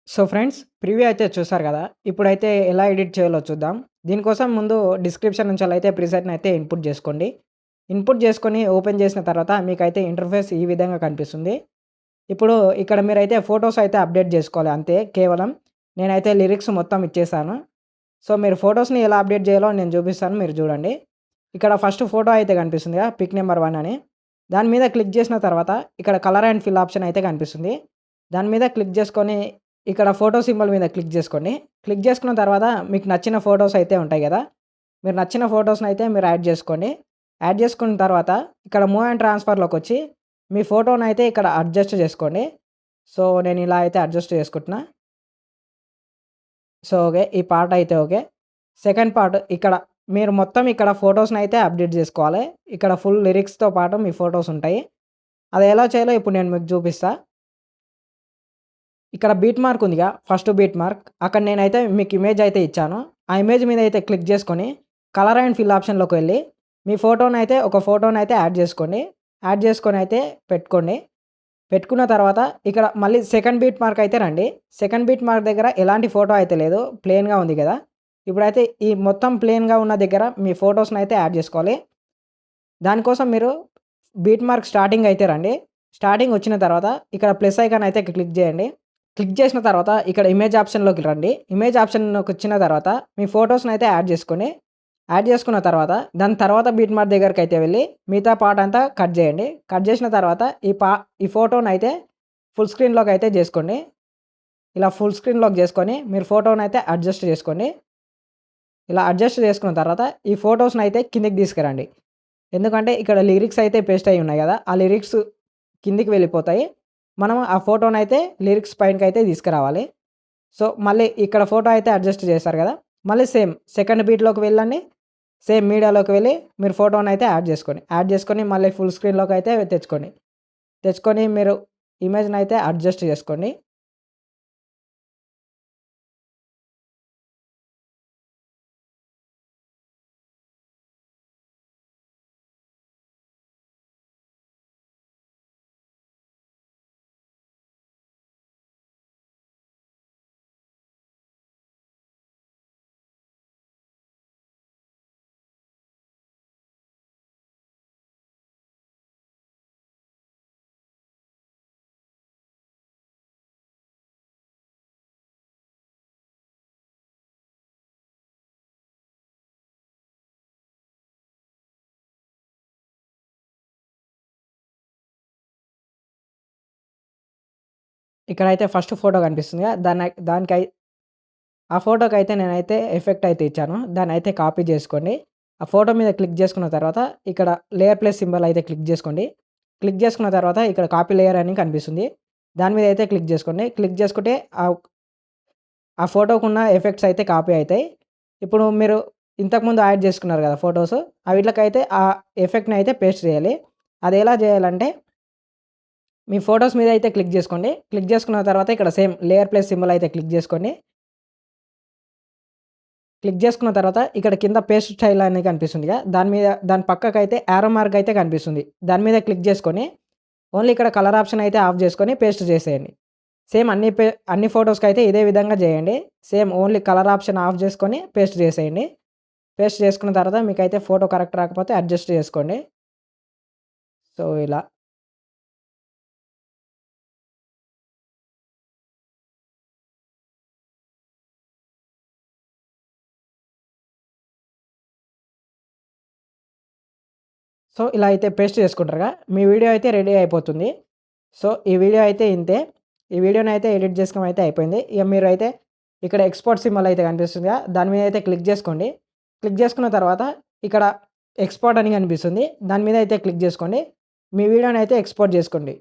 So friends, preview అయితే చూసారు గదా! ఇప్పుడైతే ఎలా ఎడిట్ చేయాలో చూద్దాం. దీనికోసం ముందు డిస్క్రిప్షన్ నుంచెల్లయితే ప్రిసెట్‌నయితే ఇన్‌పుట్ జేసుకోండి. ఇన్‌పుట్ జేసుకొని ఓపెన్ చేసిన తర్వాత మీకైతే ఇంటర్ఫేస్ ఈ విధంగా కనిపిస్తుంది. ఇప్పుడు ఇక్కడ మీరైతే ఫోటోస్ అయితే అప్‌డేట్ జేసుకోవాలి అంతే కేవలం. నేనైతే లిరిక్స్ మొత్తం ఇచ్చేసాను. సో మీరు ఫోటోస్‌ని ఎలా అప్‌డేట్ జేయాలో నేను చూపిస్తాను మీరు జూడండి. ఇక్కడ ఫస్ట్ ఫోటో అయితే కనిపిస్తుందిగా పిక్ నంబర్ 1 అని. దాని మీద క్లిక్ చేసిన తర్వాత ఇక్కడ కలర్ అండ్ ఫిల్ ఆప్షన్ అయితే కనిపిస్తుంది. దాని మీద క్లిక్ చేసుకొని ఇక్కడ ఫోటో సింబల్ మీద క్లిక్ చేసుకోండి. క్లిక్ చేసుకున్న తర్వాత మీకు నచ్చిన ఫోటోస్ అయితే ఉంటాయి గదా! మీరు నచ్చిన ఫోటోస్‌నయితే మీరు యాడ్ చేసుకోండి. యాడ్ చేసుకున్న తర్వాత ఇక్కడ మూవ్ అండ్ ట్రాన్స్‌ఫర్‌లోకొచ్చి మీ ఫోటోనయితే ఇక్కడ అడ్జస్ట్ చేసుకోండి. సో నేను ఇలా అయితే అడ్జస్ట్ చేసుకుంటున్నా. So okay. ఈ పార్ట్ అయితే ఓకే. సెకండ్ పార్ట్ ఇక్కడ మీరు మొత్తం ఇక్కడ ఫోటోస్‌నయితే అప్‌డేట్ జేసుకోవాలి. ఇక్కడ ఫుల్ లిరిక్స్‌తో పాటు మీ ఫోటోస్ ఉంటాయి. అది ఎలా చేయాలో ఇప్పుడు నేను మీకు చూపిస్తా. ఇక్కడ బీట్ మార్క్ ఉందిగా ఫస్ట్ బీట్ మార్క్. అక్కడ నేనైతే మీకు ఇమేజ్ అయితే ఇచ్చాను. ఆ ఇమేజ్ మీద అయితే క్లిక్ చేసుకొని కలర్ అండ్ ఫిల్ ఆప్షన్‌లోకి వెళ్ళి మీ ఫోటోనైతే ఒక ఫోటోనైతే యాడ్ చేసుకోండి. యాడ్ చేసుకొని అయితే పెట్టుకోండి. పెట్టుకున్న తర్వాత ఇక్కడ మళ్ళీ సెకండ్ బీట్ మార్క్ అయితే రండి. సెకండ్ బీట్ మార్క్ దగ్గర ఎలాంటి ఫోటో అయితే లేదు. ప్లెయిన్‌గా ఉంది గదా! ఇప్పుడైతే ఈ మొత్తం ప్లెయిన్‌గా ఉన్న దగ్గర మీ ఫోటోస్‌నైతే యాడ్ చేసుకోవాలి. దానికోసం మీరు బీట్ మార్క్ స్టార్టింగ్ అయితే రండి. స్టార్టింగ్ వచ్చిన తర్వాత ఇక్కడ ప్లస్ ఐకాన్ అయితే క్లిక్ చేయండి. క్లిక్ చేసిన తర్వాత ఇక్కడ ఇమేజ్ ఆప్షన్‌లోకి రండి. ఇమేజ్ ఆప్షన్‌లోకి వచ్చిన తర్వాత మీ ఫోటోస్‌నైతే యాడ్ చేసుకోండి. యాడ్ చేసుకున్న తర్వాత దాని తర్వాత బీట్ మార్క్ దగ్గరకైతే వెళ్ళి మిగతా పార్ట్ అంతా కట్ చేయండి. కట్ చేసిన తర్వాత ఈ ఫోటోనైతే ఫుల్ స్క్రీన్‌లోకి అయితే చేసుకోండి. ఇలా ఫుల్ స్క్రీన్‌లోకి చేసుకొని మీరు ఫోటోనైతే అడ్జస్ట్ చేసుకోండి. ఇలా అడ్జస్ట్ చేసుకున్న తర్వాత ఈ ఫోటోస్‌నైతే కిందకి తీసుకురండి. ఎందుకంటే ఇక్కడ లిరిక్స్ అయితే పేస్ట్ అయ్యి ఉన్నాయి గదా! ఆ లిరిక్స్ కిందికి వెళ్ళిపోతాయి. మనం ఆ ఫోటోనైతే లిరిక్స్ పైనకైతే తీసుకురావాలి. సో, మళ్ళీ ఇక్కడ ఫోటో అయితే అడ్జస్ట్ చేశారు గదా! మళ్ళీ సేమ్ సెకండ్ బీట్‌లోకి వెళ్ళండి. సేమ్ మీడియాలోకి వెళ్ళి మీరు ఫోటోనైతే యాడ్ చేసుకోండి. యాడ్ చేసుకొని మళ్ళీ ఫుల్ స్క్రీన్‌లోకైతే తెచ్చుకోండి. తెచ్చుకొని మీరు ఇమేజ్‌నైతే అడ్జస్ట్ చేసుకోండి. ఇక్కడైతే ఫస్ట్ ఫోటో కనిపిస్తుందిగా దానికై ఆ ఫోటోకైతే నేనైతే ఎఫెక్ట్ అయితే ఇచ్చాను. దాన్నయితే కాపీ చేసుకోండి. ఆ ఫోటో మీద క్లిక్ చేసుకున్న తర్వాత ఇక్కడ లేయర్ ప్లస్ సింబల్ అయితే క్లిక్ చేసుకోండి. క్లిక్ చేసుకున్న తర్వాత ఇక్కడ కాపీ లేయర్ అని కనిపిస్తుంది. దాని మీద అయితే క్లిక్ చేసుకోండి. క్లిక్ చేసుకుంటే ఆ ఫోటోకున్న ఎఫెక్ట్స్ అయితే కాపీ అయితాయి. ఇప్పుడు మీరు ఇంతకుముందు యాడ్ చేసుకున్నారు కదా ఫోటోస్. వీటిలకైతే ఆ ఎఫెక్ట్‌ని అయితే పేస్ట్ చేయాలి. అది ఎలా చేయాలంటే మీ ఫోటోస్ మీద అయితే క్లిక్ చేసుకోండి. క్లిక్ చేసుకున్న తర్వాత ఇక్కడ సేమ్ లేయర్ ప్లస్ సింబల్ అయితే క్లిక్ చేసుకోండి. క్లిక్ చేసుకున్న తర్వాత ఇక్కడ కింద పేస్ట్ స్టైల్ అని కనిపిస్తుందిగా దాని పక్కకైతే యారో మార్క్ అయితే కనిపిస్తుంది. దాని మీద క్లిక్ చేసుకొని ఓన్లీ ఇక్కడ కలర్ ఆప్షన్ అయితే ఆఫ్ చేసుకొని పేస్ట్ చేసేయండి. సేమ్ అన్ని ఫోటోస్‌కైతే ఇదే విధంగా చేయండి. Same only colour option of చేసుకొని పేస్ట్ చేసేయండి. పేస్ట్ చేసుకున్న తర్వాత మీకైతే ఫోటో కరెక్ట్ రాకపోతే అడ్జస్ట్ చేసుకోండి. సో, ఇలా. సో, ఇలా అయితే పేస్ట్ చేసుకుంటారుగా మీ వీడియో అయితే రెడీ అయిపోతుంది. సో, ఈ వీడియో అయితే ఇంతే. ఈ వీడియోనైతే ఎడిట్ చేసుకోవడం అయితే అయిపోయింది. ఇక మీరైతే ఇక్కడ ఎక్స్‌పోర్ట్ సింబల్ అయితే కనిపిస్తుందిగా దాని మీద అయితే క్లిక్ చేసుకోండి. క్లిక్ చేసుకున్న తర్వాత ఇక్కడ ఎక్స్‌పోర్ట్ అని కనిపిస్తుంది. దాని మీద అయితే క్లిక్ చేసుకోండి. మీ వీడియోనైతే ఎక్స్‌పోర్ట్ చేసుకోండి.